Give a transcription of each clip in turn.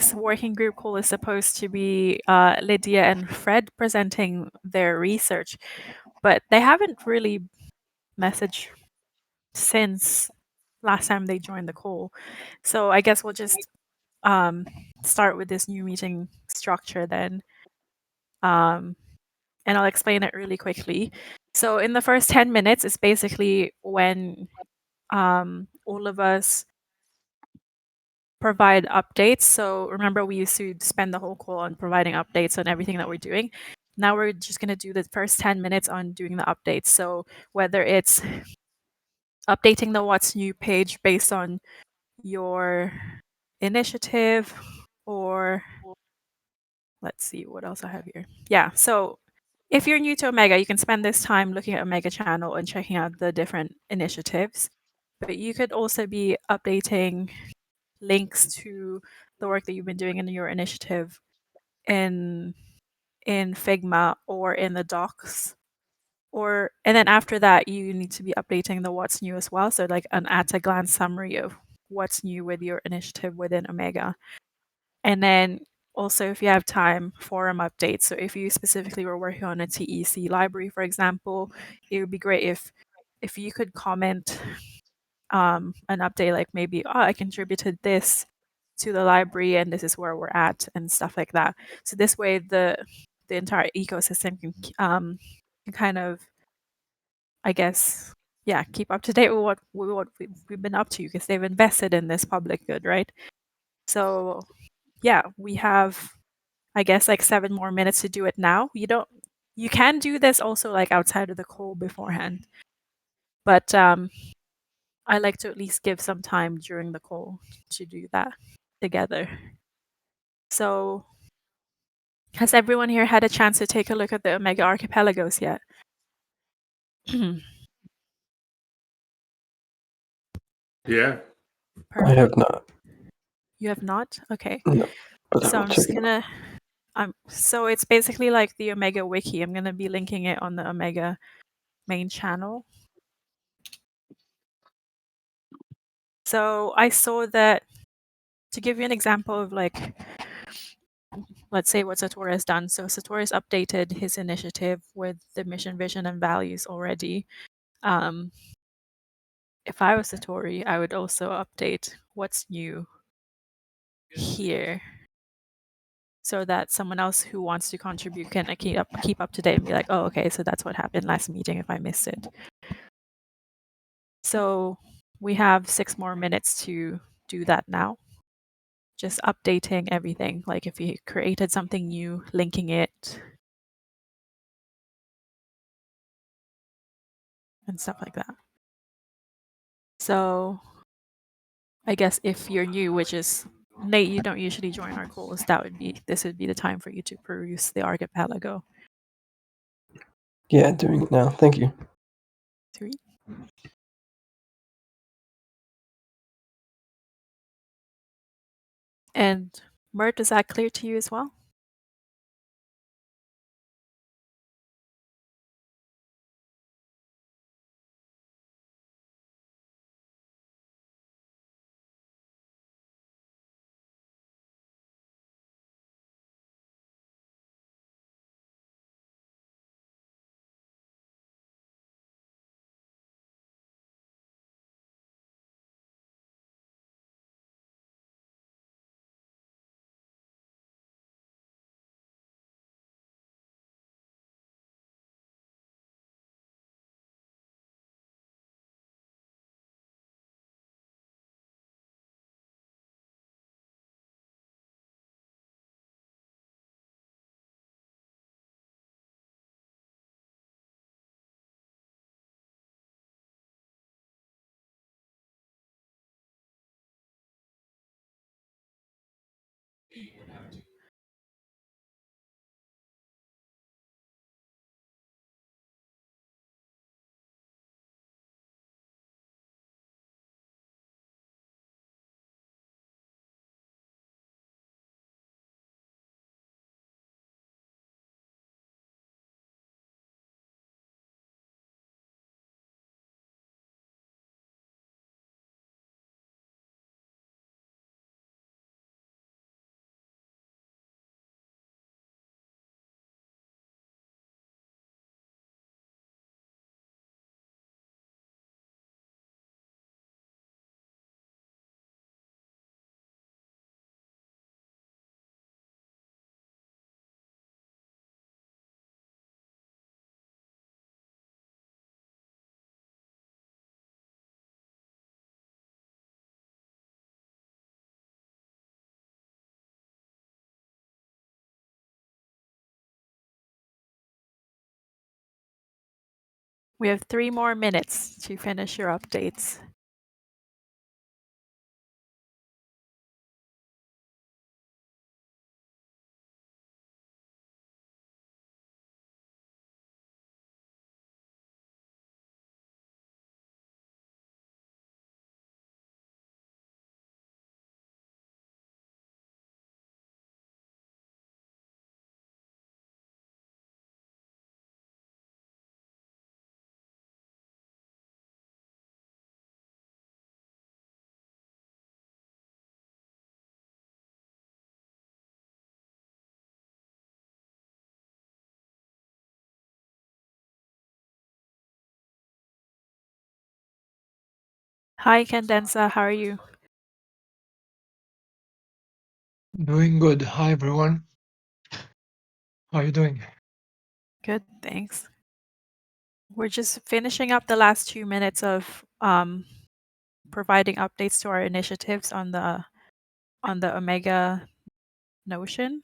this working group call is supposed to be Lydia and Fred presenting their research, but they haven't really messaged since last time they joined the call. So I guess we'll just start with this new meeting structure then. And I'll explain it really quickly. So in the first 10 minutes, it's basically when all of us provide updates. So remember, we used to spend the whole call on providing updates on everything that we're doing. Now we're just going to do the first 10 minutes on doing the updates. So whether it's updating the What's New page based on your initiative, or let's see what else I have here. Yeah, so if you're new to Omega, you can spend this time looking at Omega channel and checking out the different initiatives. But you could also be updating links to the work that you've been doing in your initiative in Figma or in the docs. And then after that, you need to be updating the what's new as well. So like an at a glance summary of what's new with your initiative within Omega. And then also, if you have time, forum updates. So if you specifically were working on a TEC library, for example, it would be great if you could comment an update like maybe, oh, I contributed this to the library and this is where we're at and stuff like that. So this way the entire ecosystem can kind of, I guess, yeah, keep up to date with what we've been up to, because they've invested in this public good, right? So yeah, we have, I guess, like 7 more minutes to do it now. You can do this also like outside of the call beforehand, but I like to at least give some time during the call to do that together. So has everyone here had a chance to take a look at the Omega archipelagos yet? Yeah. I have not. You have not? Okay. No. So I'm just gonna so it's basically like the Omega wiki. I'm gonna be linking it on the Omega main channel. So I saw that, to give you an example of like, let's say what Satori has done. So Satori has updated his initiative with the mission, vision, and values already. If I was Satori, I would also update what's new here, so that someone else who wants to contribute can keep up to date and be like, oh, okay, so that's what happened last meeting if I missed it. So we have 6 more minutes to do that now. Just updating everything, like if you created something new, linking it, and stuff like that. So I guess if you're new, which is Nate, you don't usually join our calls, this would be the time for you to peruse the archipelago. Yeah, doing it now. Thank you. 3. And Mert, is that clear to you as well? We have 3 more minutes to finish your updates. Hi, Candensa. How are you? Doing good. Hi, everyone. How are you doing? Good, thanks. We're just finishing up the last 2 minutes of providing updates to our initiatives on the Omega Notion.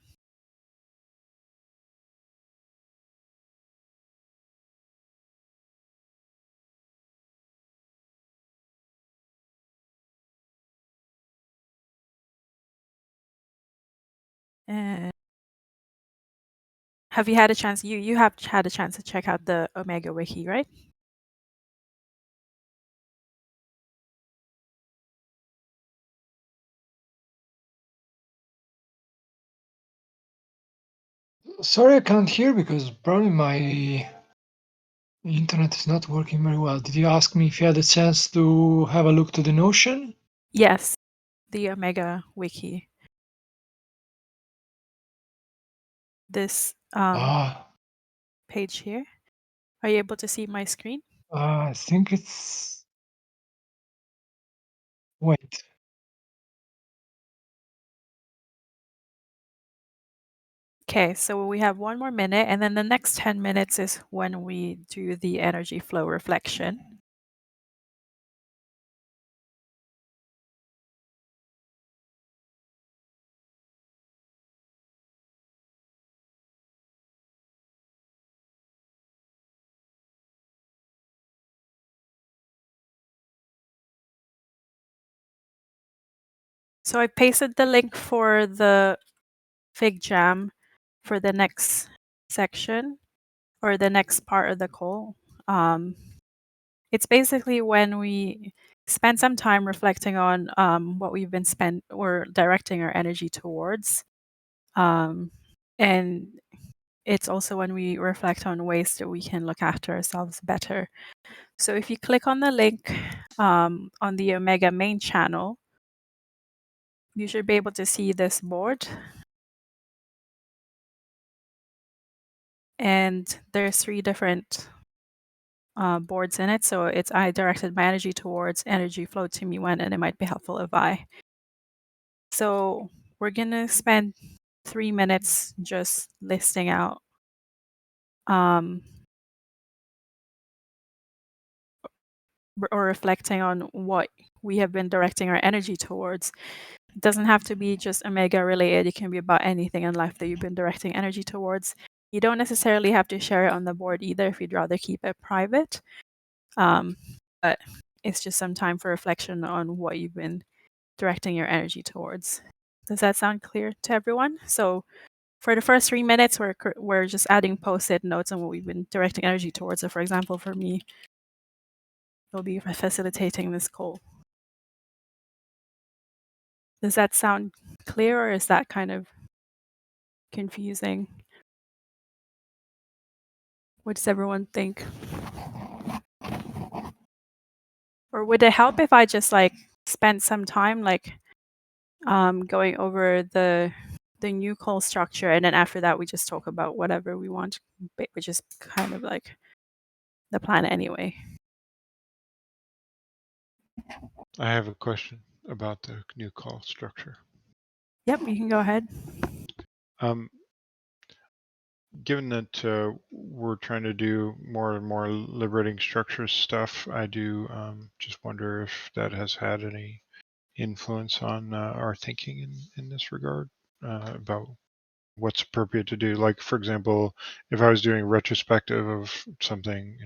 And have you had a chance? You have had a chance to check out the Omega Wiki, right? Sorry, I can't hear because probably my internet is not working very well. Did you ask me if you had a chance to have a look to the Notion? Yes, the Omega Wiki. This Ah, page here. Are you able to see my screen? I think it's. Wait. Okay, so we have 1 more minute, and then the next 10 minutes is when we do the energy flow reflection. So I pasted the link for the Fig Jam for the next section or the next part of the call. It's basically when we spend some time reflecting on what we've been spent or directing our energy towards. And it's also when we reflect on ways that we can look after ourselves better. So if you click on the link on the Omega main channel, you should be able to see this board. And there's 3 different boards in it. So it's I directed my energy towards, energy flowed to me when, and it might be helpful if I. So we're going to spend 3 minutes just listing out or reflecting on what we have been directing our energy towards. It doesn't have to be just Omega related. It can be about anything in life that you've been directing energy towards. You don't necessarily have to share it on the board either if you'd rather keep it private. But it's just some time for reflection on what you've been directing your energy towards. Does that sound clear to everyone? So for the first 3 minutes, we're just adding post-it notes on what we've been directing energy towards. So for example, for me, it'll be facilitating this call. Does that sound clear, or is that kind of confusing? What does everyone think? Or would it help if I just like spent some time like going over the new call structure, and then after that we just talk about whatever we want, which is kind of like the plan anyway. I have a question about the new call structure. Yep, you can go ahead. Given that we're trying to do more and more liberating structures stuff, I do just wonder if that has had any influence on our thinking in this regard about what's appropriate to do. Like, for example, if I was doing retrospective of something,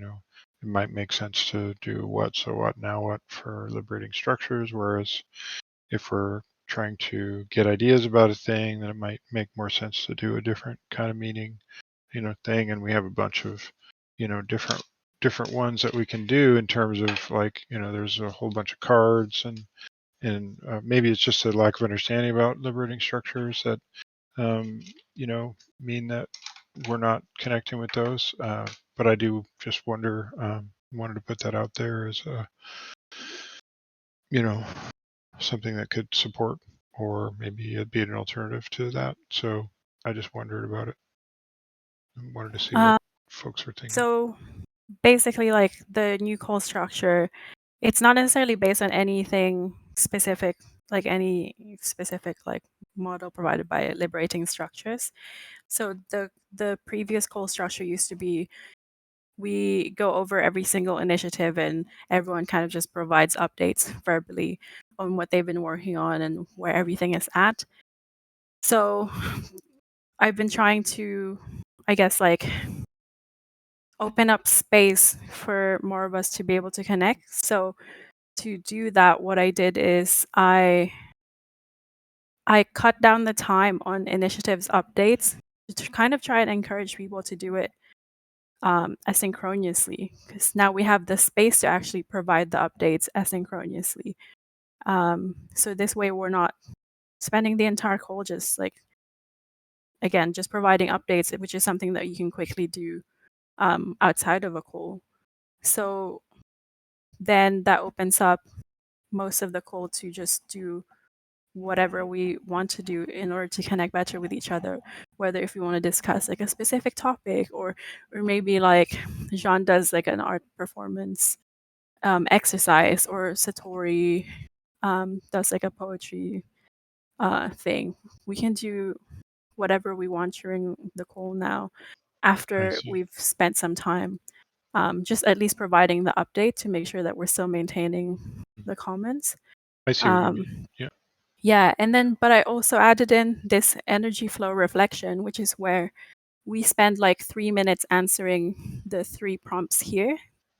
it might make sense to do what, so what, now what for liberating structures, whereas if we're trying to get ideas about a thing, then it might make more sense to do a different kind of meeting, thing. And we have a bunch of, different ones that we can do in terms of like, there's a whole bunch of cards and maybe it's just a lack of understanding about liberating structures that, mean that we're not connecting with those. But I do just wonder, wanted to put that out there as a, something that could support, or maybe it'd be an alternative to that. So I just wondered about it and wanted to see what folks were thinking. So basically, like the new call structure, it's not necessarily based on anything specific, like any specific like model provided by liberating structures. So the previous call structure used to be, we go over every single initiative and everyone kind of just provides updates verbally on what they've been working on and where everything is at. So I've been trying to, I guess, like open up space for more of us to be able to connect. So to do that, what I did is I cut down the time on initiatives updates to kind of try and encourage people to do it asynchronously, because now we have the space to actually provide the updates asynchronously. So this way we're not spending the entire call just like, again, just providing updates, which is something that you can quickly do outside of a call. So then that opens up most of the call to just do whatever we want to do in order to connect better with each other, whether if we want to discuss like a specific topic, or maybe like Jean does like an art performance exercise, or Satori does like a poetry thing. We can do whatever we want during the call now, after see. we've spent some time just at least providing the update to make sure that we're still maintaining the comments. I see what you mean. Yeah. Yeah, and then, but I also added in this energy flow reflection, which is where we spend like 3 minutes answering the 3 prompts here.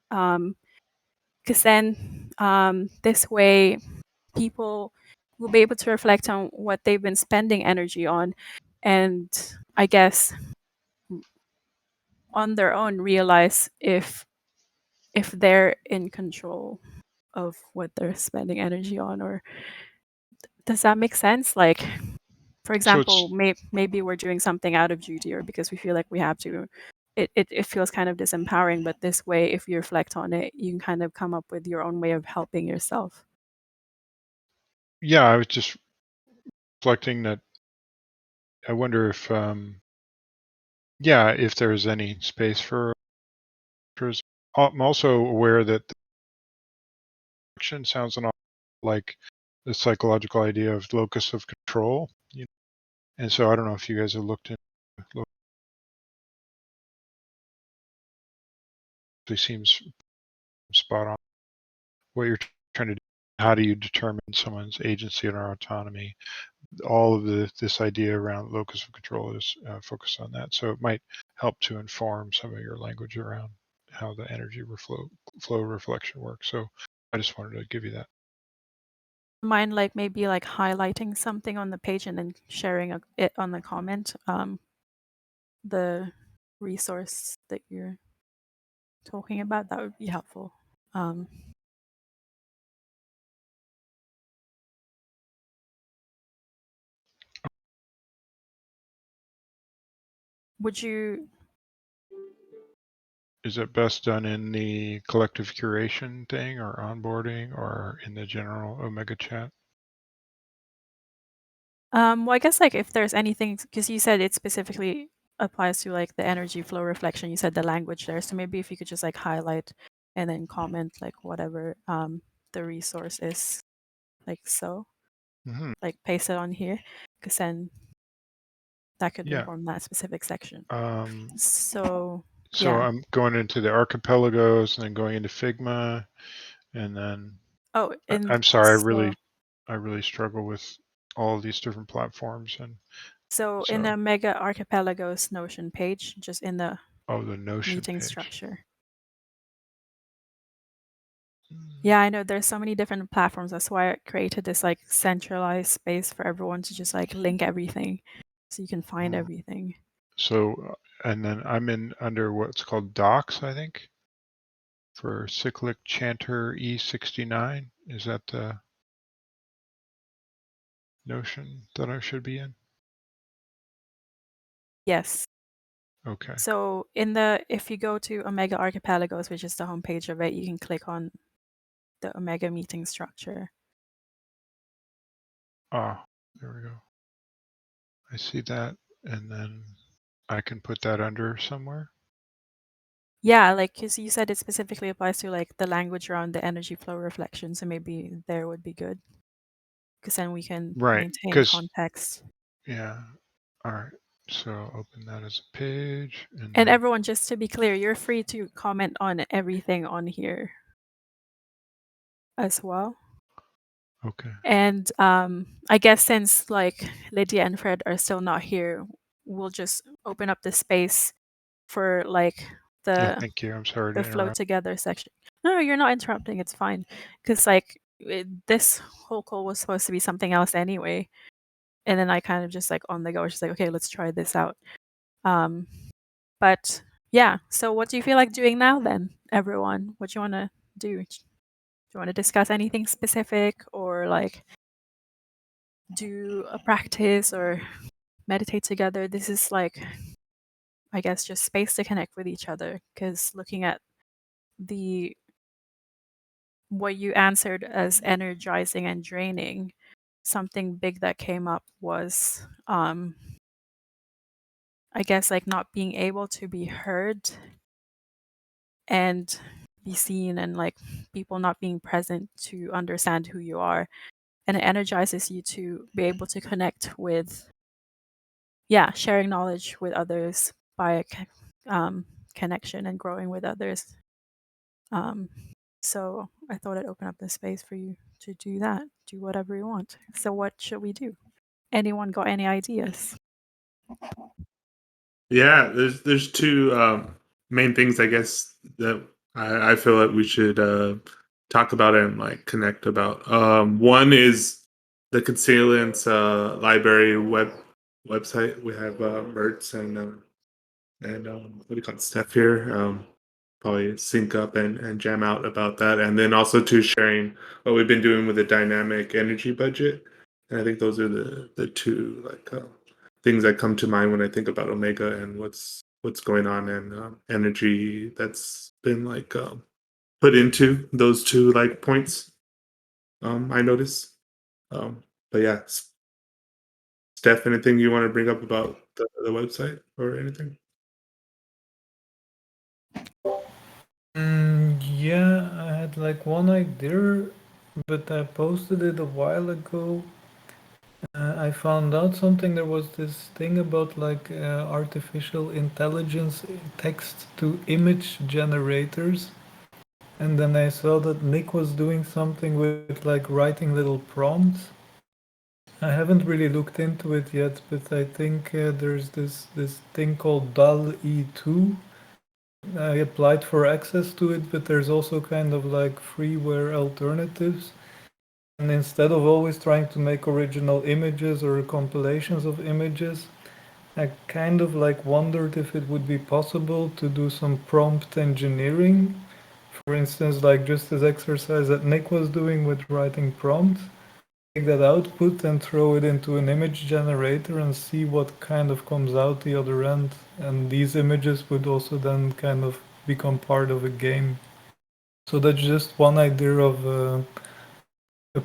Because then this way people will be able to reflect on what they've been spending energy on, and I guess on their own realize if they're in control of what they're spending energy on. Or does that make sense? Like, for example, maybe we're doing something out of duty or because we feel like we have to. It feels kind of disempowering, but this way, if you reflect on it, you can kind of come up with your own way of helping yourself. Yeah, I was just reflecting that I wonder if, if there's any space for. I'm also aware that the action sounds an awful like the psychological idea of locus of control, and so I don't know if you guys have looked into. It seems spot on. What you're trying to do, how do you determine someone's agency and our autonomy? All of this idea around locus of control is focused on that. So it might help to inform some of your language around how the energy flow reflection works. So I just wanted to give you that. Mind like maybe like highlighting something on the page and then sharing it on the comment, the resource that you're talking about, that would be helpful. Would you? Is it best done in the collective curation thing or onboarding or in the general Omega chat? Well, I guess like if there's anything, because you said it specifically applies to like the energy flow reflection, you said the language there. So maybe if you could just like highlight and then comment like whatever the resource is, like so, like paste it on here, because then that could inform that specific section. So yeah. I'm going into the archipelagos and then going into Figma, and then I'm sorry, I really struggle with all of these different platforms. And so in the Mega Archipelagos Notion page, just in the the Notion meeting page. structure. Yeah, I know there's so many different platforms. That's why I created this like centralized space for everyone to just like link everything so you can find everything. So, and then I'm in under what's called docs, I think, for cyclic chanter E69. Is that the notion that I should be in? Yes. Okay. So if you go to Omega Archipelagos, which is the homepage of it, you can click on the Omega meeting structure. Ah, there we go. I see that, and then I can put that under somewhere. Yeah, like because you said it specifically applies to like the language around the energy flow reflection, so maybe there would be good because then we can Right, maintain because context. yeah. All right. So open that as a page, and And then everyone, just to be clear, you're free to comment on everything on here as well. okay. And I guess since like Lydia and Fred are still not here, we'll just open up the space for like Yeah, the thank you. I'm sorry to the flow interrupt. together section. No, you're not interrupting. It's fine. Because like this whole call was supposed to be something else anyway. And then I kind of just like on the go, just like, okay, let's try this out. But yeah, so what do you feel like doing now then, everyone? What do you want to do? Do you want to discuss anything specific or like do a practice or meditate together? This is like, I guess, just space to connect with each other because looking at the what you answered as energizing and draining, something big that came up was I guess like not being able to be heard and be seen and like people not being present to understand who you are. And it energizes you to be able to connect with, yeah, sharing knowledge with others by connection and growing with others. So I thought I'd open up the space for you to do that, do whatever you want. So what should we do? Anyone got any ideas? Yeah, there's two main things I guess that I feel like we should talk about and like connect about. One is the Consilience library website. We have Mertz and what do you call it, Steph here. Probably sync up and jam out about that, and then also to sharing what we've been doing with the dynamic energy budget. And I think those are the two like things that come to mind when I think about Omega and what's going on and energy that's been like put into those two like points. I notice. But yeah, Steph, anything you want to bring up about the website or anything? Yeah, I had like one idea, but I posted it a while ago. I found out something. There was this thing about like artificial intelligence text to image generators. And then I saw that Nick was doing something with like writing little prompts. I haven't really looked into it yet, but I think there's this thing called DAL-E2. I applied for access to it, but there's also kind of like freeware alternatives. And instead of always trying to make original images or compilations of images, I kind of like wondered if it would be possible to do some prompt engineering. For instance, like just this exercise that Nick was doing with writing prompts, take that output and throw it into an image generator and see what kind of comes out the other end. And these images would also then kind of become part of a game. So that's just one idea of a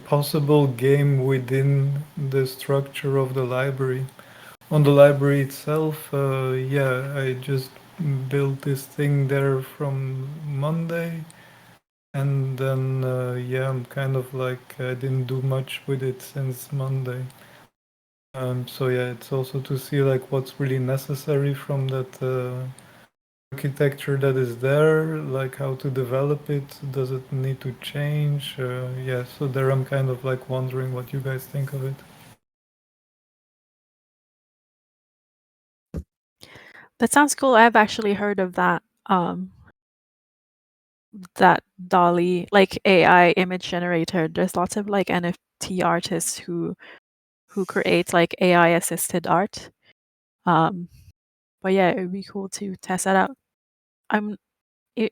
possible game within the structure of the library. On the library itself, yeah, I just built this thing there from Monday. And then, yeah, I'm kind of like, I didn't do much with it since Monday. So yeah, it's also to see like what's really necessary from that architecture that is there, like how to develop it. Does it need to change? Yeah, so there I'm kind of like wondering what you guys think of it. That sounds cool. I've actually heard of that. that Dolly, like AI image generator. There's lots of like NFT artists who create like AI assisted art. But yeah, it would be cool to test that out.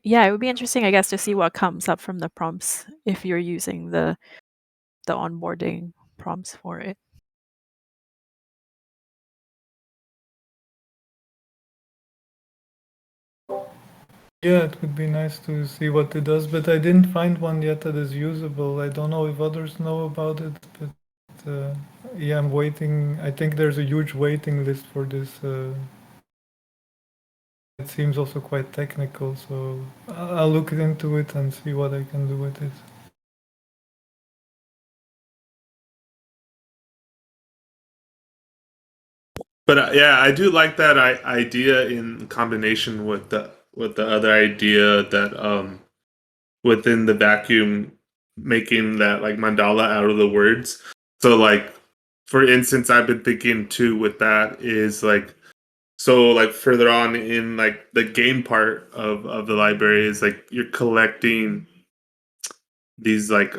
Yeah, it would be interesting, I guess, to see what comes up from the prompts if you're using the onboarding prompts for it. Yeah, it would be nice to see what it does, but I didn't find one yet that is usable. I don't know if others know about it, but yeah, I'm waiting. I think there's a huge waiting list for this. It seems also quite technical, so I'll look into it and see what I can do with it. But yeah, I do like that idea in combination with the other idea that within the vacuum, making that like mandala out of the words. So like, for instance, I've been thinking too with that is like, so like further on in like the game part of the library is like you're collecting these like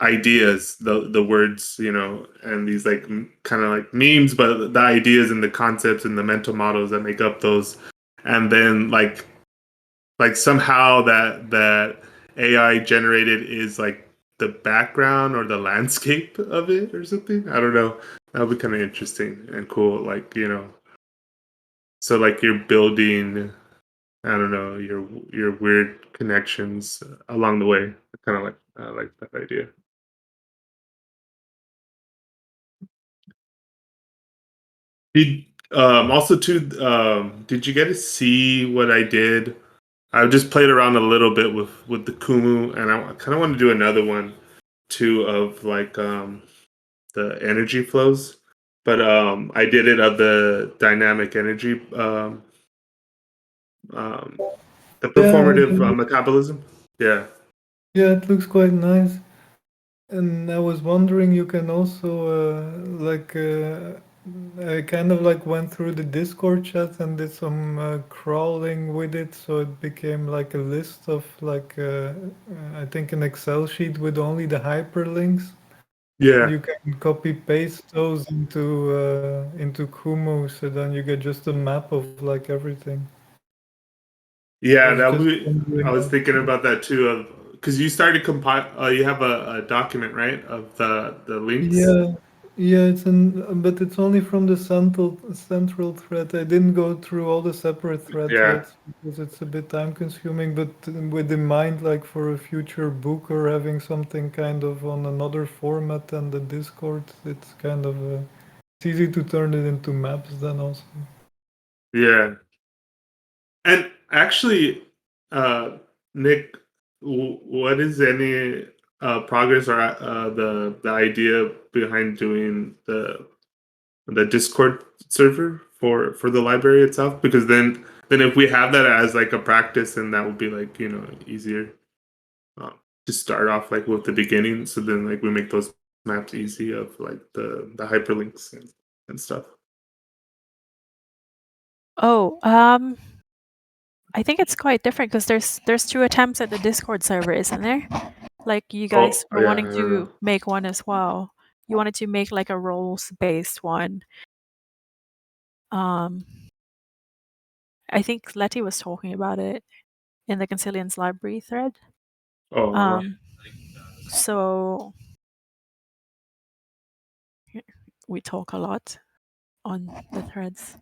ideas, the words, and these like kind of like memes, but the ideas and the concepts and the mental models that make up those, and then like somehow that AI generated is like the background or the landscape of it or something. I don't know. That would be kind of interesting and cool. Like, so like you're building, I don't know, your weird connections along the way. Kind of like I like that idea. Did also too did you get to see what I did? I just played around a little bit with the Kumu, and I kind of want to do another one too of like the energy flows, but I did it of the dynamic energy, the Yeah, performative metabolism. Yeah. yeah, it looks quite nice. And I was wondering, you can also I kind of like went through the Discord chat and did some crawling with it, so it became like a list of I think an Excel sheet with only the hyperlinks. Yeah. You can copy paste those into Kumu, so then you get just a map of like everything. I Yeah, was that just we. I wondering was how thinking about that too. Because you started compile. You have a document, right, of the links. Yeah, yeah, but it's only from the central thread. I didn't go through all the separate threads Yeah. yet because it's a bit time consuming, but with in mind like for a future book or having something kind of on another format than the Discord, it's kind of it's easy to turn it into maps then also. Yeah. And actually, Nick, what is any progress or the idea behind doing the Discord server for the library itself? Because then if we have that as like a practice, then that would be like easier to start off like with the beginning. So then like we make those maps easy of like the hyperlinks and stuff. Oh, I think it's quite different because there's two attempts at the Discord server, isn't there? Like you guys Oh were yeah, I wanting don't know. to make one as well. You wanted to make like a roles based one. Um, I think Letty was talking about it in the Consilience Library thread. Oh, So we talk a lot on the threads.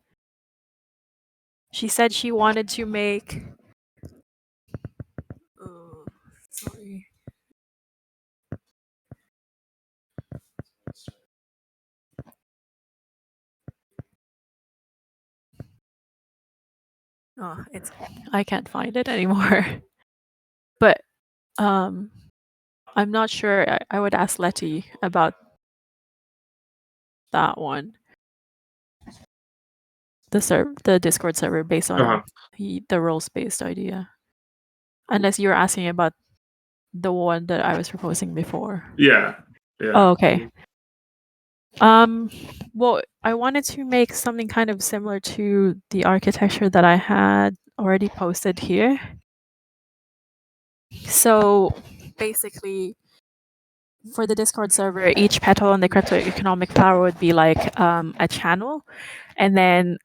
She said she wanted to make. Sorry. Oh, I can't find it anymore. But I'm not sure. I would ask Letty about that one. The Discord server based on the roles based idea. Unless you're asking about the one that I was proposing before. yeah. Oh, okay. Well, I wanted to make something kind of similar to the architecture that I had already posted here. So basically, for the Discord server, each petal on the crypto economic flower would be like a channel, and then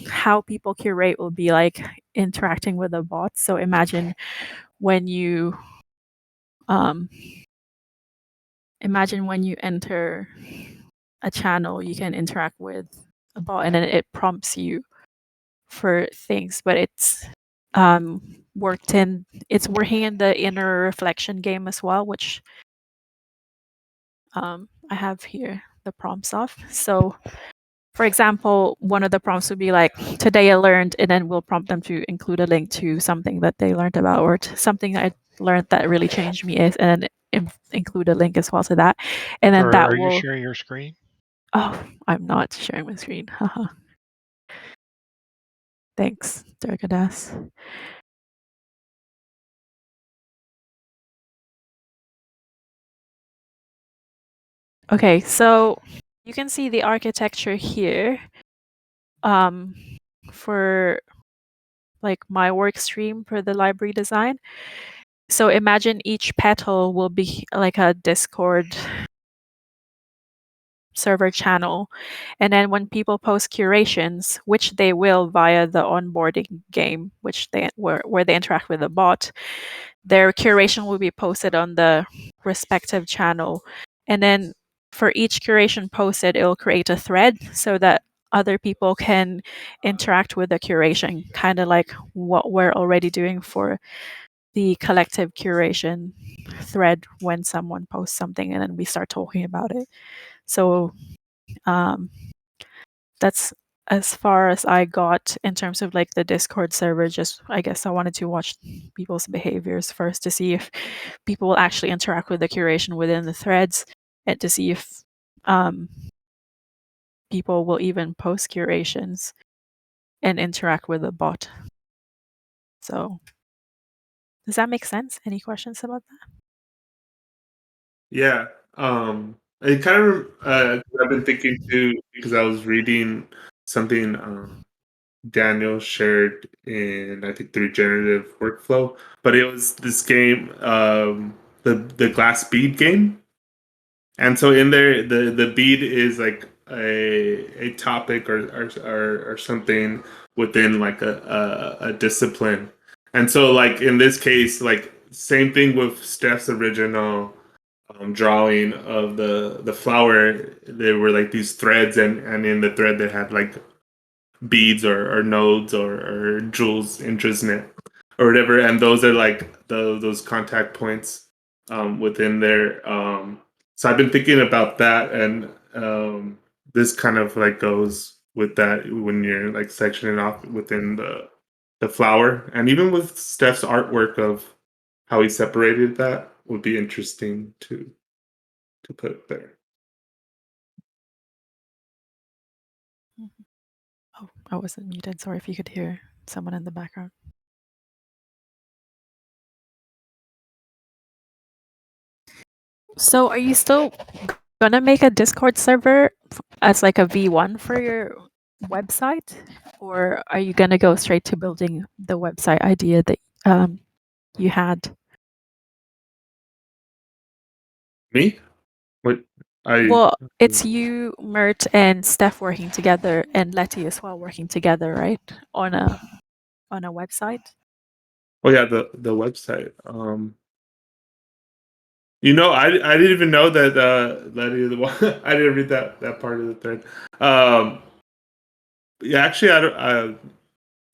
how people curate will be like interacting with a bot. So imagine when you enter a channel, you can interact with a bot, and then it prompts you for things. But it's working in the inner reflection game as well, which I have here the prompts of. So for example, one of the prompts would be like, today I learned, and then we'll prompt them to include a link to something that they learned about, or something I learned that really changed me, and then include a link as well to that. And then that Are you will. sharing your screen? Oh, I'm not sharing my screen. Haha. Thanks, Durgadas. Okay, so you can see the architecture here for like my work stream for the library design. So imagine each petal will be like a Discord server channel, and then when people post curations, which they will via the onboarding game, where they interact with the bot, their curation will be posted on the respective channel, and then for each curation posted, it will create a thread so that other people can interact with the curation, kind of like what we're already doing for the collective curation thread when someone posts something and then we start talking about it. So that's as far as I got in terms of like the Discord server. Just, I guess I wanted to watch people's behaviors first to see if people will actually interact with the curation within the threads, and to see if people will even post curations and interact with the bot. So does that make sense? Any questions about that? Yeah. It kind of I've been thinking too, because I was reading something Daniel shared in, I think, the Regenerative workflow, but it was this game, the glass bead game. And so in there, the bead is like a topic or something within like a discipline. And so like in this case, like same thing with Steph's original drawing of the flower. There were like these threads, and in the thread they had like beads or nodes or jewels interested in it or whatever, and those are like those contact points within there. So I've been thinking about that, and this kind of like goes with that when you're like sectioning off within the flower, and even with Steph's artwork of how he separated that would be interesting to put there. Oh, I wasn't muted. Sorry if you could hear someone in the background. So are you still gonna make a Discord server as like a V1 for your website, or are you gonna go straight to building the website idea that you had? Me? What Well, it's you, Mert, and Steph working together, and Letty as well working together, right? On a website. Oh yeah, the website. You know, I didn't even know that Letty the one. I didn't read that part of the thread. Yeah, actually, I don't.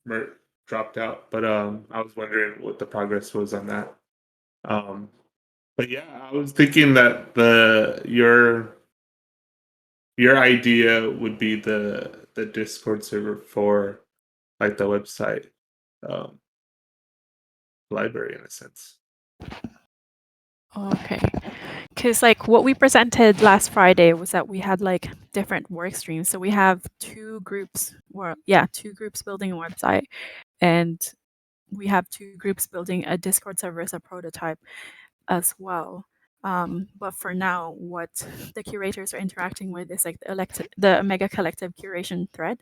Mert dropped out, but I was wondering what the progress was on that. But yeah, I was thinking that your idea would be the Discord server for like the website library in a sense. Okay. Because like what we presented last Friday was that we had like different work streams. So we have two groups building a website, and we have two groups building a Discord server as a prototype as well. But for now, what the curators are interacting with is like the Omega Collective curation thread.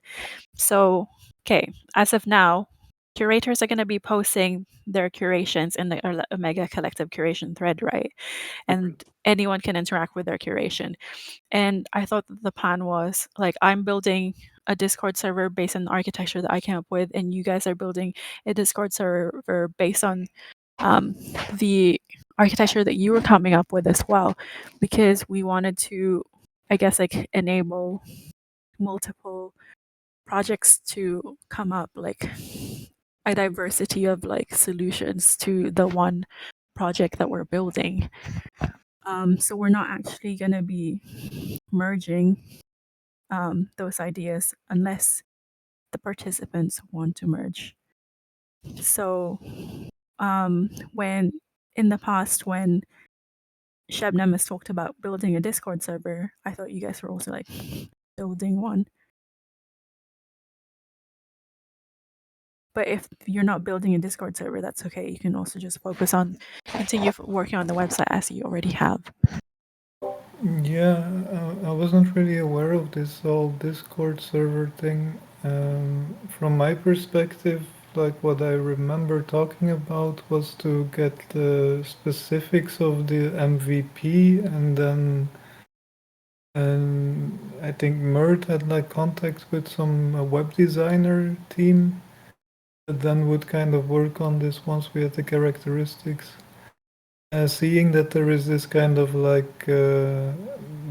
So, okay, as of now, curators are going to be posting their curations in the Omega Collective curation thread, right? And anyone can interact with their curation. And I thought that the plan was like, I'm building a Discord server based on the architecture that I came up with, and you guys are building a Discord server based on the architecture that you were coming up with as well, because we wanted to, I guess, like enable multiple projects to come up, like a diversity of like solutions to the one project that we're building. So we're not actually going to be merging those ideas unless the participants want to merge. So when in the past, when Sebnem has talked about building a Discord server, I thought you guys were also like building one. But if you're not building a Discord server, that's okay. You can also just focus on continue working on the website as you already have. Yeah, I wasn't really aware of this whole Discord server thing. From my perspective, like what I remember talking about was to get the specifics of the MVP, and then I think Mert had like contact with some web designer team that then would kind of work on this once we had the characteristics. Seeing that there is this kind of like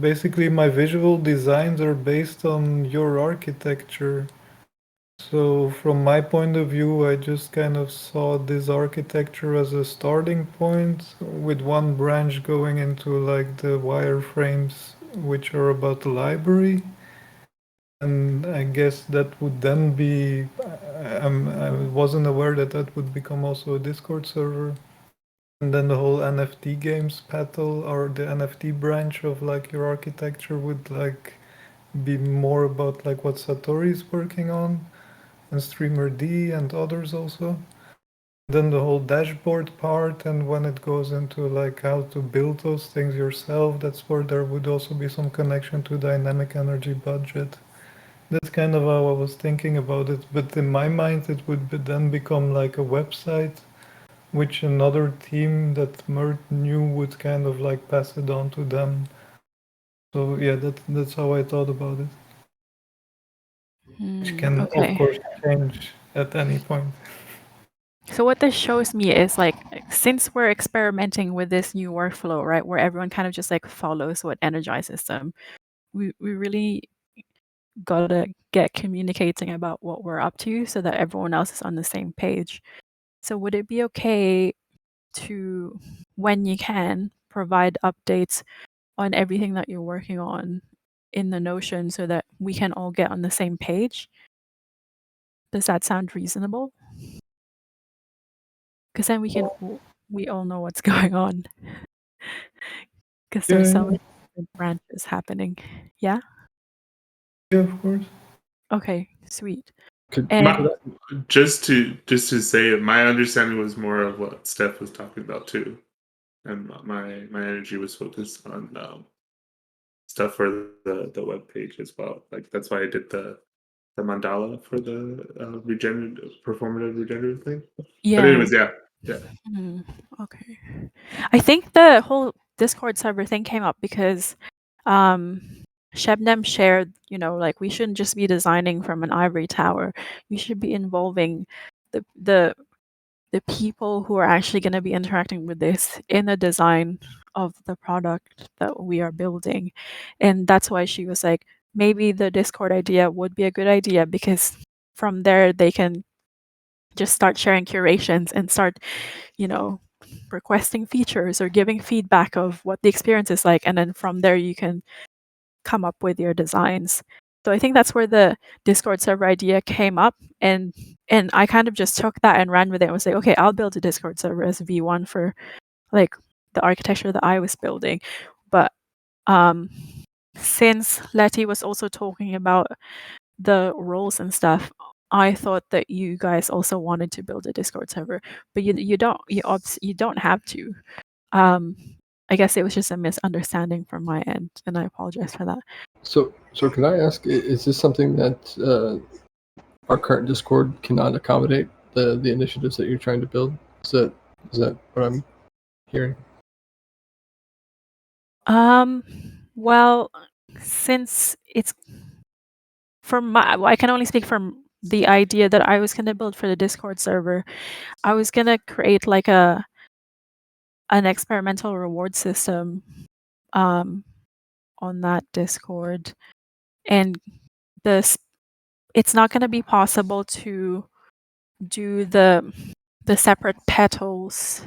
basically my visual designs are based on your architecture. So from my point of view, I just kind of saw this architecture as a starting point with one branch going into like the wireframes which are about the library. And I guess that would then be, I wasn't aware that that would become also a Discord server. And then the whole NFT games petal or the NFT branch of like your architecture would like be more about like what Satori is working on, and Streamer D and others also. Then the whole dashboard part, and when it goes into like how to build those things yourself, that's where there would also be some connection to dynamic energy budget. That's kind of how I was thinking about it, but in my mind it would then become like a website which another team that Mert knew would kind of like pass it on to them. So yeah, that's how I thought about it. Which can Okay. of course change at any point. So what this shows me is like, since we're experimenting with this new workflow, right, where everyone kind of just like follows what energizes them, we really gotta get communicating about what we're up to so that everyone else is on the same page. So would it be okay to, when you can, provide updates on everything that you're working on in the Notion so that we can all get on the same page? Does that sound reasonable? Because then we all know what's going on. Because there's so many different branches happening. Yeah? Yeah, of course. Okay, sweet. Could, And Just to say it, my understanding was more of what Steph was talking about too, and my energy was focused on stuff for the web page as well. Like that's why I did the mandala for the performative regenerative thing. yeah. But anyways, yeah. Okay. I think the whole Discord server thing came up because Sebnem shared, like we shouldn't just be designing from an ivory tower. We should be involving the people who are actually going to be interacting with this in the design of the product that we are building. And that's why she was like, maybe the Discord idea would be a good idea, because from there they can just start sharing curations and start, requesting features or giving feedback of what the experience is like. And then from there you can come up with your designs. So I think that's where the Discord server idea came up, and I kind of just took that and ran with it and was like, okay, I'll build a Discord server as V1 for like the architecture that I was building. But since Letty was also talking about the roles and stuff, I thought that you guys also wanted to build a Discord server, but you don't have to. I guess it was just a misunderstanding from my end, and I apologize for that. So can I ask, is this something that our current Discord cannot accommodate? the initiatives that you're trying to build? Is that what I'm hearing? Well, since it's I can only speak from the idea that I was going to build for the Discord server. I was going to create like an experimental reward system on that Discord, and it's not going to be possible to do the separate petals,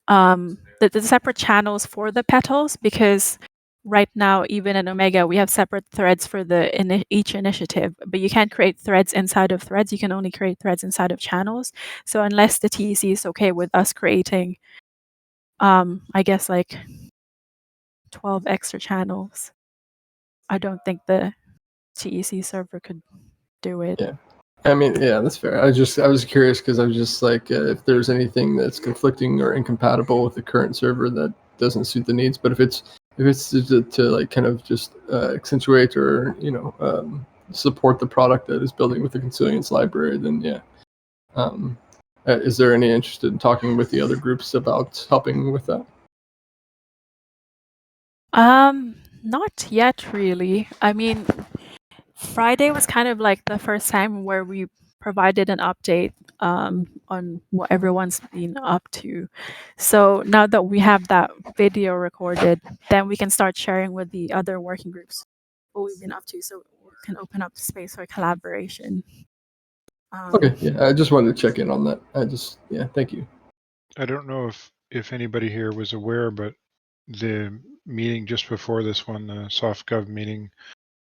the separate channels for the petals, because right now, even in Omega, we have separate threads for each initiative, but you can't create threads inside of threads. You can only create threads inside of channels. So unless the TEC is okay with us creating, I guess like 12 extra channels, I don't think the TEC server could do it. Yeah. I mean, yeah, that's fair. I was curious because I was just like, if there's anything that's conflicting or incompatible with the current server that doesn't suit the needs. But if it's to like kind of just accentuate or support the product that is building with the Consilience library, then yeah. Is there any interest in talking with the other groups about helping with that? Not yet, really. I mean, Friday was kind of like the first time where we provided an update on what everyone's been up to. So now that we have that video recorded, then we can start sharing with the other working groups what we've been up to, so we can open up space for collaboration. Okay, yeah, I just wanted to check in on that. Thank you. I don't know if anybody here was aware, but the meeting just before this one, the SoftGov meeting,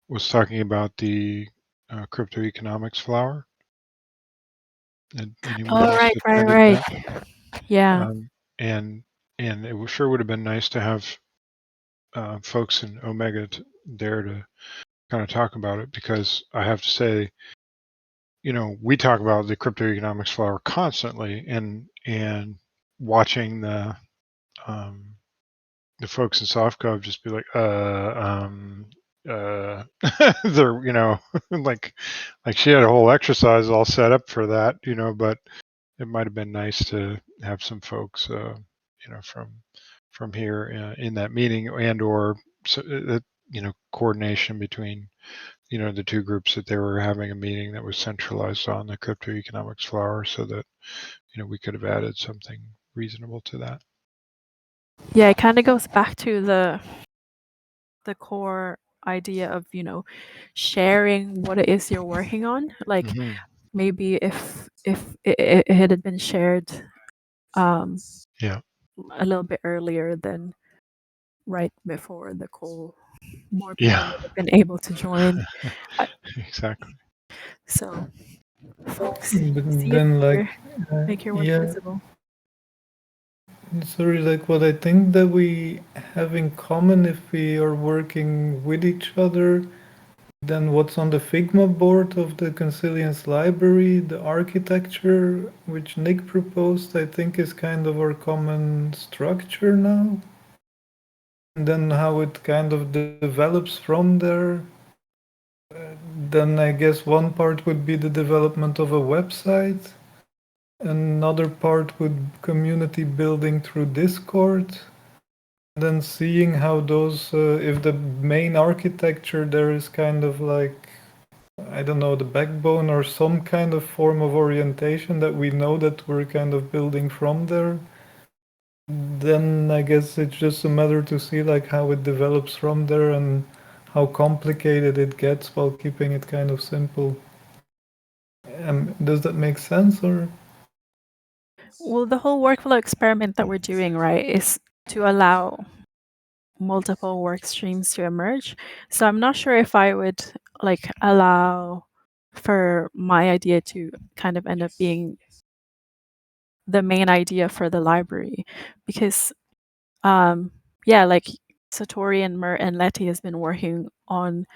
was talking about the crypto economics flower. And anyone else attended right. that? Yeah. And it sure would have been nice to have folks in Omega there to kind of talk about it, because I have to say, we talk about the crypto economics flower constantly, and watching the folks in SoftGov just be like, they're, like she had a whole exercise all set up for that, but it might have been nice to have some folks, from here in that meeting, and or coordination between the two groups, that they were having a meeting that was centralized on the crypto economics flower, so that we could have added something reasonable to that. Yeah, it kind of goes back to the core idea of sharing what it is you're working on. Like maybe if it had been shared Yeah, a little bit earlier than right before the call, more people yeah, would have been able to join. exactly. So folks, But see it then, here. like, Make your work yeah, visible. sorry, like what I think that we have in common if we are working with each other, then what's on the Figma board of the Consilience library, the architecture which Nick proposed, I think is kind of our common structure now. And then how it kind of develops from there. Then I guess one part would be the development of a website. Another part would community building through Discord. Then seeing how those, if the main architecture there is kind of like, I don't know, the backbone or some kind of form of orientation that we know that we're kind of building from there. Then I guess it's just a matter to see like how it develops from there and how complicated it gets while keeping it kind of simple. Does that make sense, or? Well, the whole workflow experiment that we're doing, right, is to allow multiple work streams to emerge. So I'm not sure if I would like allow for my idea to kind of end up being the main idea for the library, because like Satori and Mert and Letty has been working on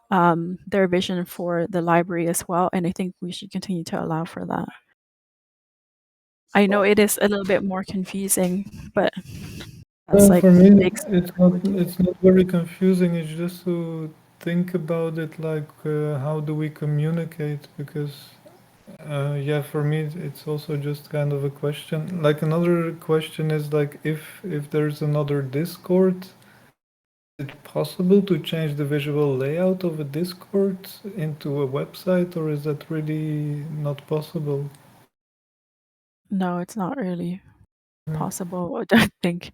their vision for the library as well, and I think we should continue to allow for that. I know it is a little bit more confusing, but that's like for me, makes it's not very confusing. It's just to think about it like how do we communicate, because Yeah, for me it's also just kind of a question. Like another question is like if there's another Discord, is it possible to change the visual layout of a Discord into a website, or is that really not possible? No, it's not really Mm. possible, I don't think.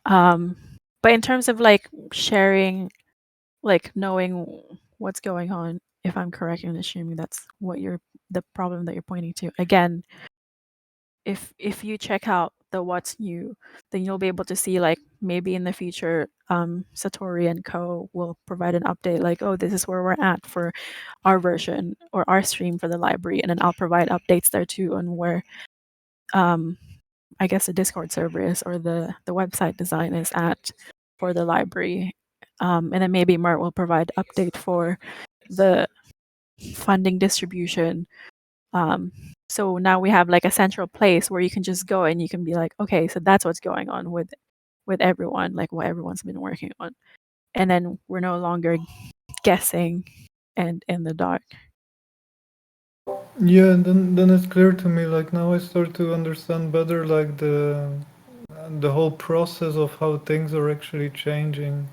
But in terms of like sharing, like knowing what's going on, if I'm correct in assuming that's what the problem that you're pointing to. Again, if you check out the what's new, then you'll be able to see like maybe in the future, Satori and Co will provide an update like, oh, this is where we're at for our version or our stream for the library, and then I'll provide updates there too on where I guess the Discord server is or the website design is at for the library. And then maybe Mart will provide update for the funding distribution. So now we have like a central place where you can just go and you can be like, okay, so that's what's going on with everyone, like what everyone's been working on. And then we're no longer guessing and in the dark. Yeah, and then it's clear to me. Like now I start to understand better like the whole process of how things are actually changing.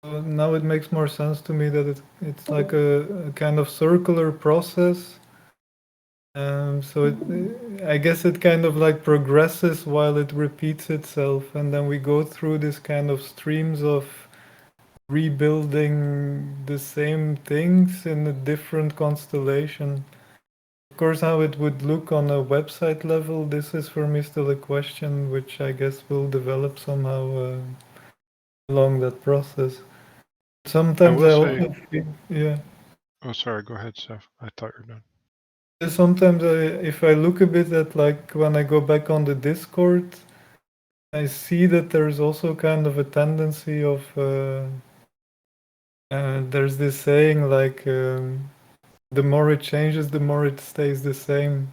Now it makes more sense to me that it's like a kind of circular process. So I guess it kind of like progresses while it repeats itself, and then we go through this kind of streams of rebuilding the same things in a different constellation. Of course, how it would look on a website level, this is for me still a question which I guess will develop somehow along that process. Sometimes will I say, also feel, yeah. oh, sorry, go ahead, Steph. I thought you were done. Sometimes if I look a bit at like when I go back on the Discord, I see that there's also kind of a tendency of there's this saying like the more it changes, the more it stays the same.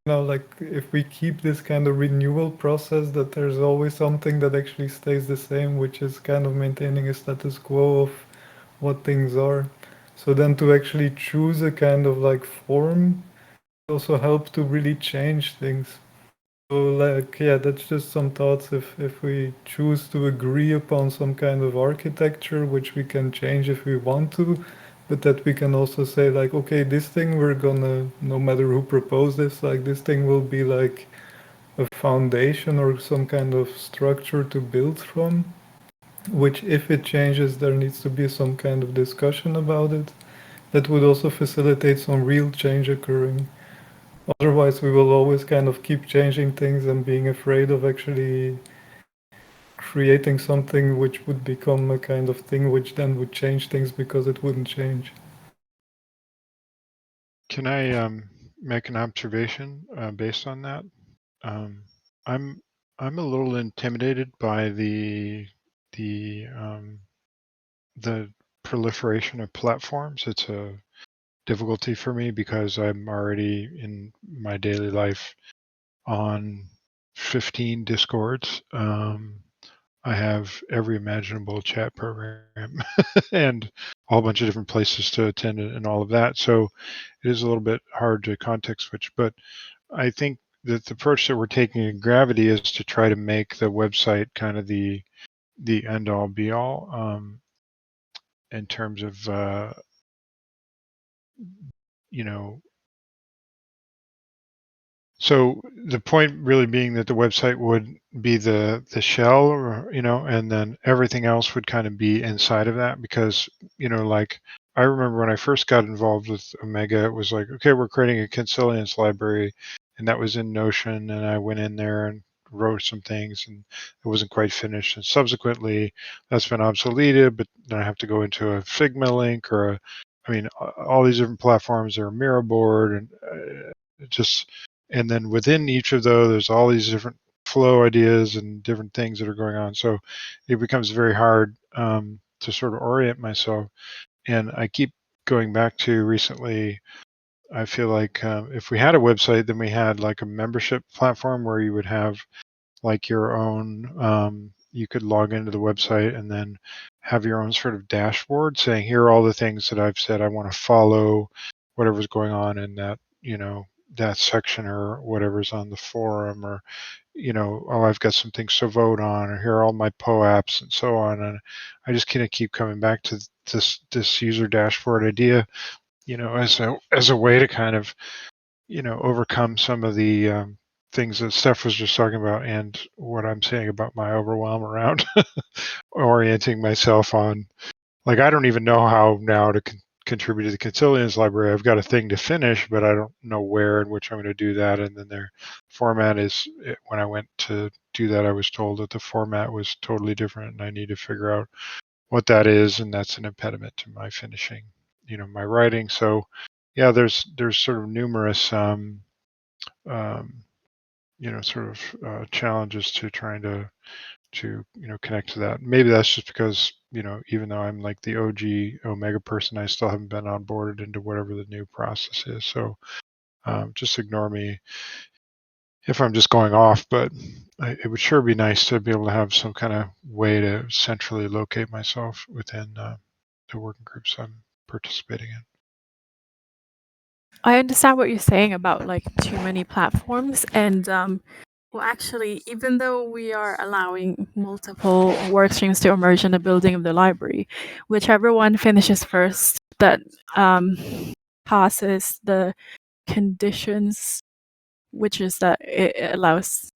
You know, like if we keep this kind of renewal process, that there's always something that actually stays the same, which is kind of maintaining a status quo of what things are. So then to actually choose a kind of like form also help to really change things. So like yeah, that's just some thoughts. If we choose to agree upon some kind of architecture, which we can change if we want to, but that we can also say like, okay, this thing we're gonna, no matter who proposed this, like this thing will be like a foundation or some kind of structure to build from, which if it changes, there needs to be some kind of discussion about it. That would also facilitate some real change occurring. Otherwise, we will always kind of keep changing things and being afraid of actually creating something which would become a kind of thing which then would change things because it wouldn't change. Can I make an observation based on that? I'm a little intimidated by the proliferation of platforms. It's a difficulty for me because I'm already in my daily life on 15 Discords. I have every imaginable chat program and a whole bunch of different places to attend and all of that. So it is a little bit hard to context switch, but I think that the approach that we're taking in Gravity is to try to make the website kind of the end all be all in terms of you know. So the point really being that the website would be the shell, or, and then everything else would kind of be inside of that because, like I remember when I first got involved with Omega, it was like, okay, we're creating a consilience library, and that was in Notion, and I went in there and wrote some things, and it wasn't quite finished. And subsequently, that's been obsoleted, but then I have to go into a Figma link or all these different platforms. There are Miraboard and just and then within each of those there's all these different flow ideas and different things that are going on, so it becomes very hard to sort of orient myself. And I keep going back to recently, I feel like if we had a website, then we had like a membership platform where you would have like your own you could log into the website and then have your own sort of dashboard saying, here are all the things that I've said I want to follow, whatever's going on in that, that section or whatever's on the forum, or, oh, I've got some things to vote on, or here are all my POAPs and so on. And I just kind of keep coming back to this user dashboard idea, as a way to kind of, overcome some of the things that Steph was just talking about, and what I'm saying about my overwhelm around orienting myself on, like, I don't even know how now to contribute to the Consilience library. I've got a thing to finish, but I don't know where in which I'm going to do that. And then their format is, when I went to do that, I was told that the format was totally different, and I need to figure out what that is, and that's an impediment to my finishing, my writing. So yeah, there's sort of numerous challenges to trying to connect to that. Maybe that's just because, even though I'm like the OG Omega person, I still haven't been onboarded into whatever the new process is. So just ignore me if I'm just going off, but it would sure be nice to be able to have some kind of way to centrally locate myself within the working groups I'm participating in. I understand what you're saying about like too many platforms, and well, actually, even though we are allowing multiple work streams to emerge in the building of the library, whichever one finishes first that passes the conditions, which is that it allows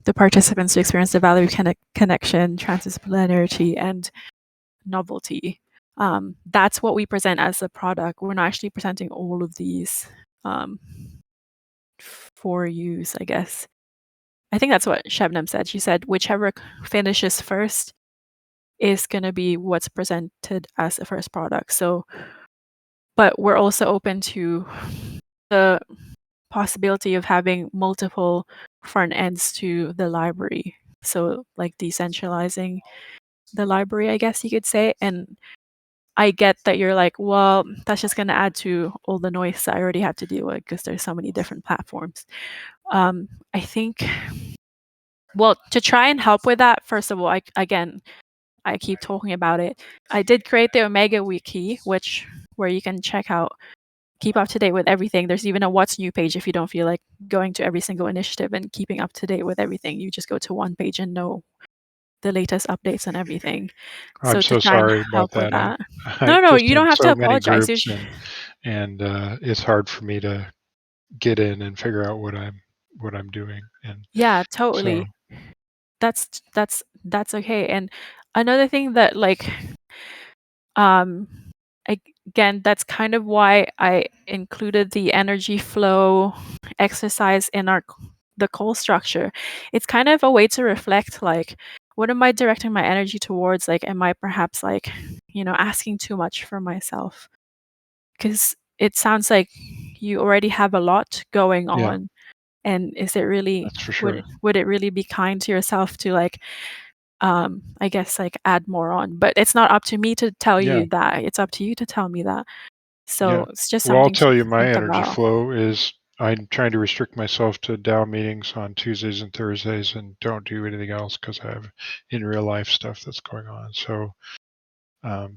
the participants to experience the value of connection, transdisciplinarity, and novelty. That's what we present as a product. We're not actually presenting all of these for use, I guess. I think that's what Sebnem said. She said whichever finishes first is going to be what's presented as the first product. So, but we're also open to the possibility of having multiple front ends to the library. So, like decentralizing the library, I guess you could say. And I get that you're like, well, that's just going to add to all the noise that I already have to deal with because there's so many different platforms. I think, well, to try and help with that, first of all, I keep talking about it. I did create the Omega Wiki, where you can keep up to date with everything. There's even a What's New page if you don't feel like going to every single initiative and keeping up to date with everything. You just go to one page and know the latest updates and everything. I'm so to try and sorry about help with that. that. No, Just you in don't have to so many apologize. groups, and it's hard for me to get in and figure out what I'm doing. And yeah, totally. So. That's okay. And another thing that again, that's kind of why I included the energy flow exercise in the call structure. It's kind of a way to reflect, like, what am I directing my energy towards? Like, am I perhaps asking too much for myself? Because it sounds like you already have a lot going on. And is it really, that's for sure. would it really be kind to yourself to I guess add more on? But it's not up to me to tell you that. It's up to you to tell me that. So it's just something. Well, I'll tell you, my think energy about. flow is I'm trying to restrict myself to DAO meetings on Tuesdays and Thursdays, and don't do anything else because I have in real life stuff that's going on. So,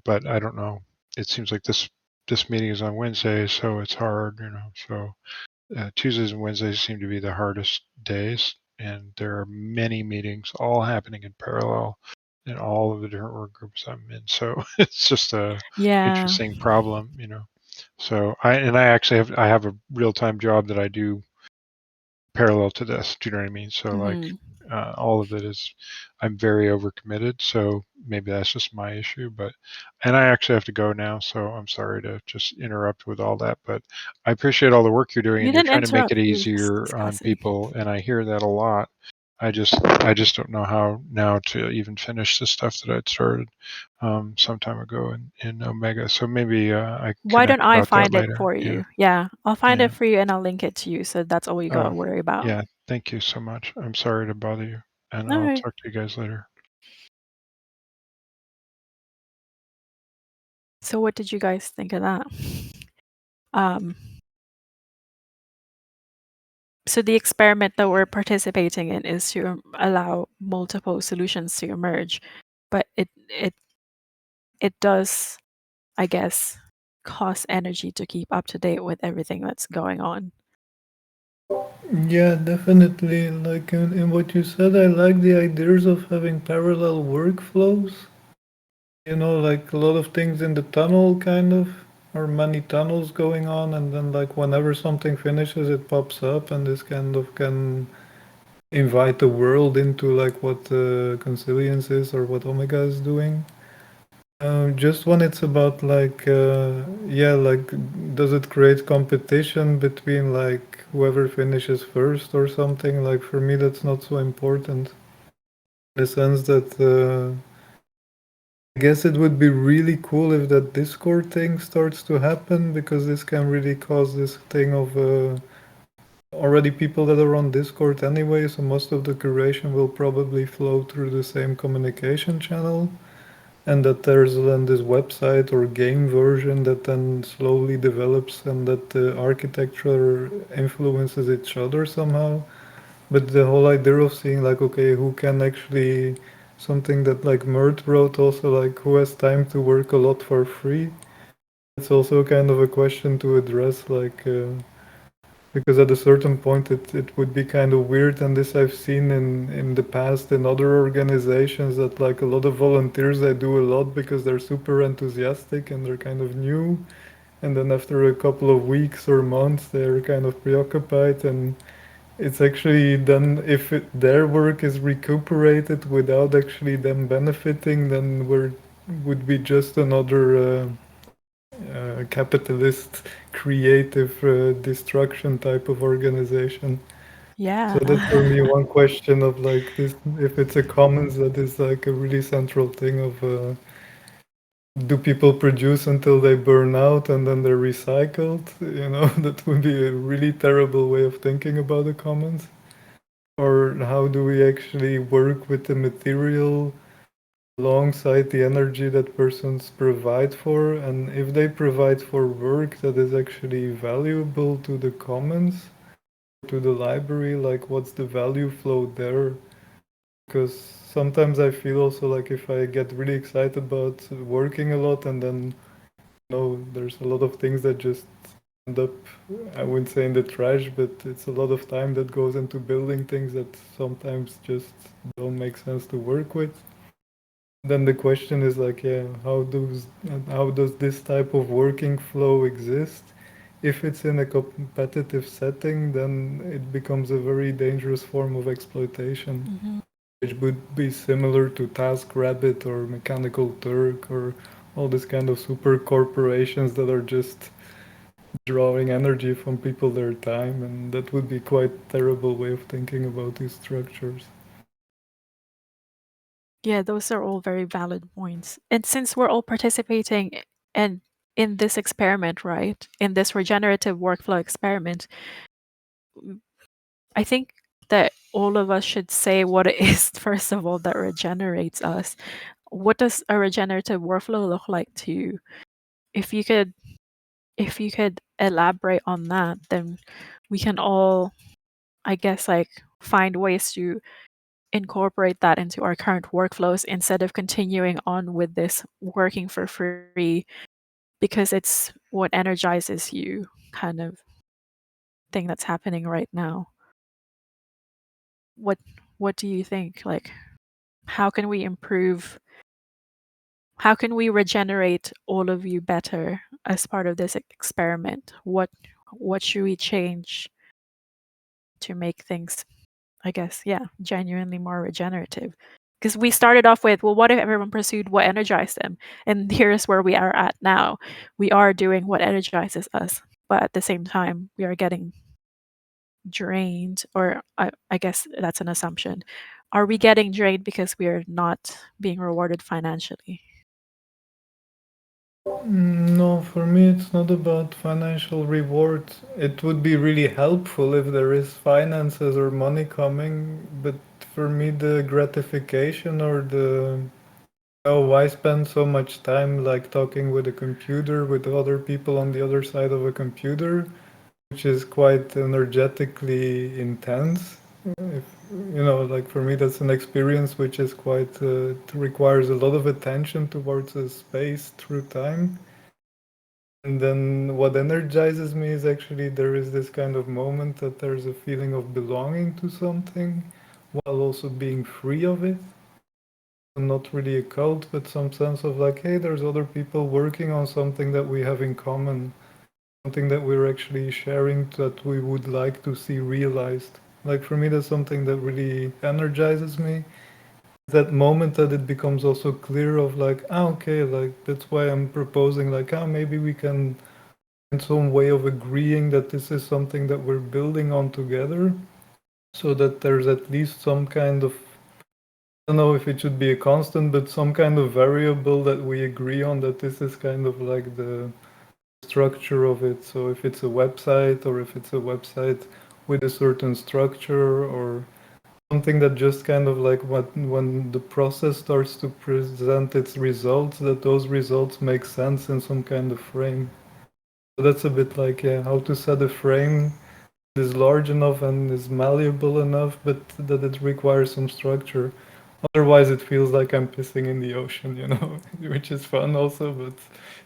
but I don't know. It seems like this meeting is on Wednesday, so it's hard, So Tuesdays and Wednesdays seem to be the hardest days, and there are many meetings all happening in parallel in all of the different work groups I'm in. So it's just a interesting problem, So I actually have a real-time job that I do parallel to this. Do you know what I mean? So all of it is, I'm very overcommitted. So maybe that's just my issue, and I actually have to go now. So I'm sorry to just interrupt with all that, but I appreciate all the work you're doing, and you're trying to make it easier on people. And I hear that a lot. I just don't know how now to even finish the stuff that I'd started some time ago in Omega. So maybe I Why don't I find it later. for you? Yeah, I'll find it for you and I'll link it to you. So that's all you got to worry about. Yeah, thank you so much. I'm sorry to bother you, and All I'll right. talk to you guys later. So what did you guys think of that? So the experiment that we're participating in is to allow multiple solutions to emerge, but it does, I guess, costs energy to keep up to date with everything that's going on. Yeah, definitely. Like in what you said, I like the ideas of having parallel workflows. You know, like a lot of things in the tunnel, kind of, or many tunnels going on, and then like whenever something finishes, it pops up, and this kind of can invite the world into like what consilience is or what Omega is doing. Just when it's about like, yeah, like, does it create competition between like whoever finishes first or something? Like for me, that's not so important. In the sense that I guess it would be really cool if that Discord thing starts to happen, because this can really cause this thing of already people that are on Discord anyway, so most of the curation will probably flow through the same communication channel. And that there's then this website or game version that then slowly develops, and that the architecture influences each other somehow. But the whole idea of seeing like, okay, who can actually, something that like Mert wrote also, like who has time to work a lot for free. It's also kind of a question to address, like because at a certain point it would be kind of weird, and this I've seen in the past in other organizations, that like a lot of volunteers, they do a lot because they're super enthusiastic and they're kind of new, and then after a couple of weeks or months they're kind of preoccupied, and it's actually then if their work is recuperated without actually them benefiting, then would be just another capitalist creative destruction type of organization. Yeah. So that's for me one question of like this, if it's a commons that is like a really central thing of do people produce until they burn out and then they're recycled? You know, that would be a really terrible way of thinking about the commons. Or how do we actually work with the material alongside the energy that persons provide for, and if they provide for work that is actually valuable to the commons, to the library, like what's the value flow there? Because sometimes I feel also like if I get really excited about working a lot, and then there's a lot of things that just end up, I wouldn't say in the trash, but it's a lot of time that goes into building things that sometimes just don't make sense to work with. Then the question is like, yeah, how does this type of working flow exist? If it's in a competitive setting, then it becomes a very dangerous form of exploitation, Mm-hmm. which would be similar to TaskRabbit or Mechanical Turk or all this kind of super corporations that are just drawing energy from people their time, and that would be quite terrible way of thinking about these structures. Yeah, those are all very valid points. And since we're all participating and in this experiment, right? In this regenerative workflow experiment, I think that all of us should say what it is, first of all, that regenerates us. What does a regenerative workflow look like to you? If you could elaborate on that, then we can all, I guess, like find ways to incorporate that into our current workflows instead of continuing on with this working for free because it's what energizes you kind of thing that's happening right now. What what do you think? Like, how can we improve? How can we regenerate all of you better as part of this experiment? What should we change to make things, I guess, yeah, genuinely more regenerative? Because we started off with, well, what if everyone pursued what energized them? And here's where we are at now. We are doing what energizes us, but at the same time, we are getting drained, or I guess that's an assumption. Are we getting drained because we are not being rewarded financially? No, for me it's not about financial reward. It would be really helpful if there is finances or money coming, but for me the gratification or the why spend so much time like talking with a computer with other people on the other side of a computer, which is quite energetically intense. If, like for me that's an experience which is quite requires a lot of attention towards a space through time. And then what energizes me is actually there is this kind of moment that there's a feeling of belonging to something while also being free of it. Not really a cult, but some sense of like, hey, there's other people working on something that we have in common, something that we're actually sharing that we would like to see realized. Like for me, that's something that really energizes me. That moment that it becomes also clear of like, okay, like that's why I'm proposing like, maybe we can find some way of agreeing that this is something that we're building on together, so that there's at least some kind of, I don't know if it should be a constant, but some kind of variable that we agree on, that this is kind of like the structure of it. So if it's a website, or if it's a website with a certain structure, or something that just kind of like when the process starts to present its results, that those results make sense in some kind of frame. So that's a bit like how to set a frame that is large enough and is malleable enough, but that it requires some structure. Otherwise, it feels like I'm pissing in the ocean, which is fun also, but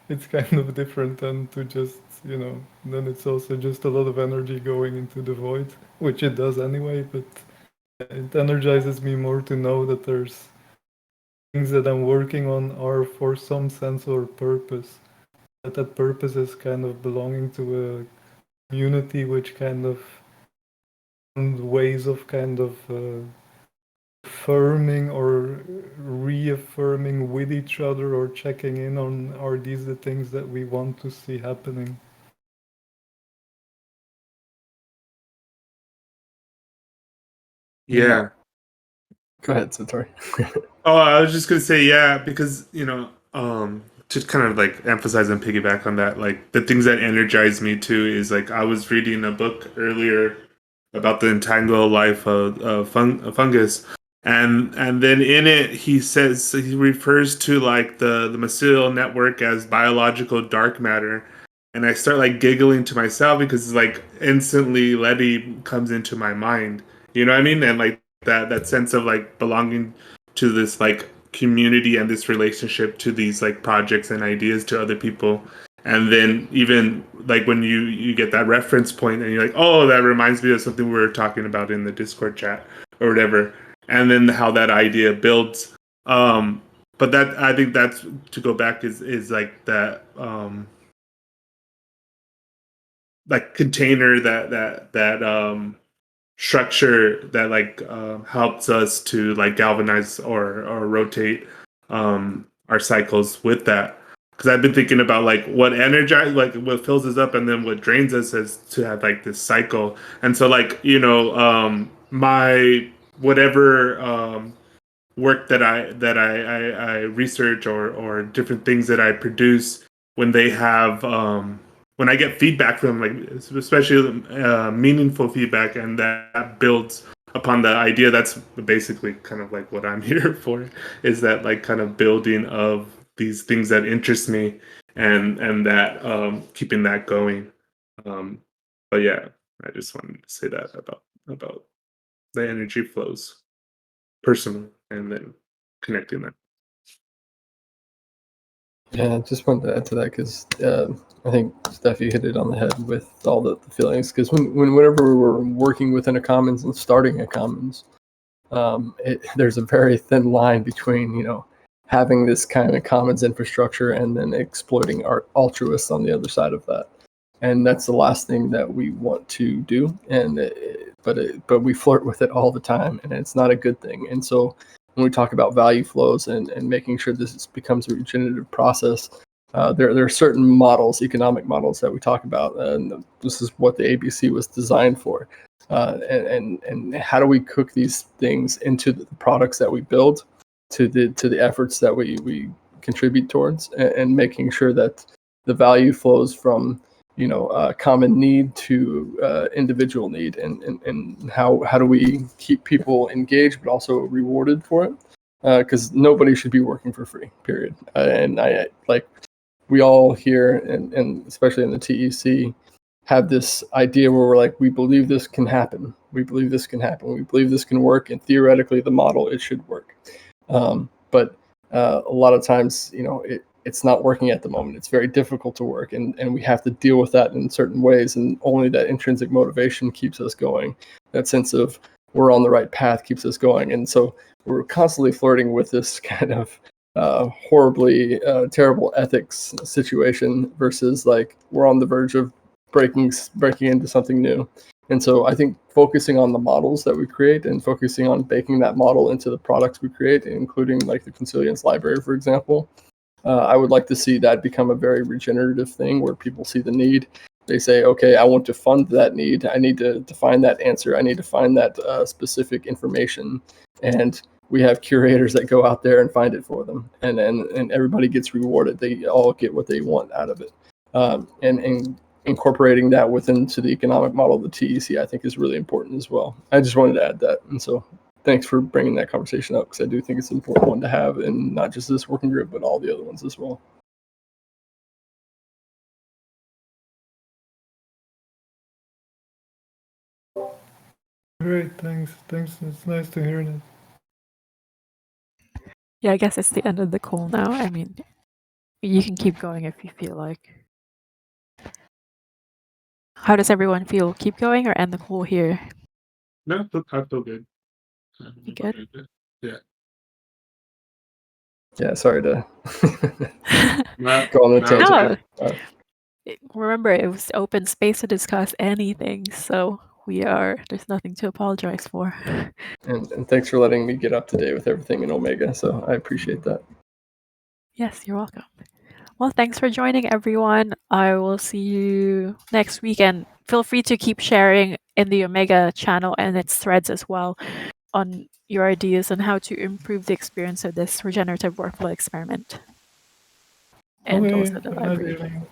it's kind of different than to just, then it's also just a lot of energy going into the void, which it does anyway, but it energizes me more to know that there's things that I'm working on are for some sense or purpose. That purpose is kind of belonging to a community which kind of ways of kind of affirming or reaffirming with each other, or checking in on, are these the things that we want to see happening? Yeah. Go ahead, Satori. Oh, I was just gonna say yeah, because to kind of like emphasize and piggyback on that, like the things that energize me too is like I was reading a book earlier about the entangled life of a fungus, and then in it he refers to like the mycelial network as biological dark matter, and I start like giggling to myself because like instantly Letty comes into my mind, you know what I mean, and like that sense of like belonging to this like community and this relationship to these like projects and ideas to other people. And then even like when you get that reference point and you're like, oh, that reminds me of something we were talking about in the Discord chat or whatever, and then how that idea builds. But that, I think that's, to go back, is like that like container, that structure that like helps us to like galvanize or rotate our cycles with that. Because I've been thinking about like what energize, like what fills us up, and then what drains us, is to have like this cycle. And so like my whatever work that I research, or different things that I produce, when they have when I get feedback from like, especially meaningful feedback, and that builds upon the idea, that's basically kind of like what I'm here for, is that like kind of building of these things that interest me, and that keeping that going. But yeah, I just wanted to say that about the energy flows personal, and then connecting that. Yeah, I just wanted to add to that because I think Steph, you hit it on the head with all the feelings. Because whenever we're working within a commons and starting a commons, there's a very thin line between having this kind of commons infrastructure and then exploiting our altruists on the other side of that. And that's the last thing that we want to do. But we flirt with it all the time, and it's not a good thing. And so when we talk about value flows and making sure this becomes a regenerative process, there are certain models, economic models, that we talk about, and this is what the ABC was designed for. And how do we cook these things into the products that we build, to the efforts that we contribute towards, and making sure that the value flows from common need to individual need, and how do we keep people engaged but also rewarded for it, because nobody should be working for free, period. And I like, we all here, and especially in the TEC, have this idea where we're like, we believe this can happen, we believe this can happen, we believe this can work, and theoretically the model, it should work. But a lot of times it's not working at the moment. It's very difficult to work, and we have to deal with that in certain ways. And only that intrinsic motivation keeps us going. That sense of we're on the right path keeps us going. And so we're constantly flirting with this kind of horribly terrible ethics situation versus like we're on the verge of breaking into something new. And so I think focusing on the models that we create and focusing on baking that model into the products we create, including like the Consilience library, for example, I would like to see that become a very regenerative thing where people see the need. They say, okay, I want to fund that need. I need to find that answer. I need to find that specific information. And we have curators that go out there and find it for them. And everybody gets rewarded. They all get what they want out of it. And incorporating that into the economic model of the TEC, I think, is really important as well. I just wanted to add that. And so thanks for bringing that conversation up, because I do think it's an important one to have, and not just this working group, but all the other ones as well. Great, thanks. It's nice to hear that. Yeah, I guess it's the end of the call now. I mean, you can keep going if you feel like. How does everyone feel? Keep going or end the call here? No, I feel good. You good? Yeah. Yeah, sorry to Not, go on the tangent. No. Remember, it was open space to discuss anything, so there's nothing to apologize for. And thanks for letting me get up to date with everything in Omega, so I appreciate that. Yes, you're welcome. Well, thanks for joining, everyone. I will see you next week, and feel free to keep sharing in the Omega channel and its threads as well on your ideas on how to improve the experience of this regenerative workflow experiment. And Okay, also the have a nice library. evening.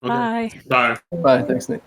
okay. Bye. Bye. Bye. Thanks, Nate.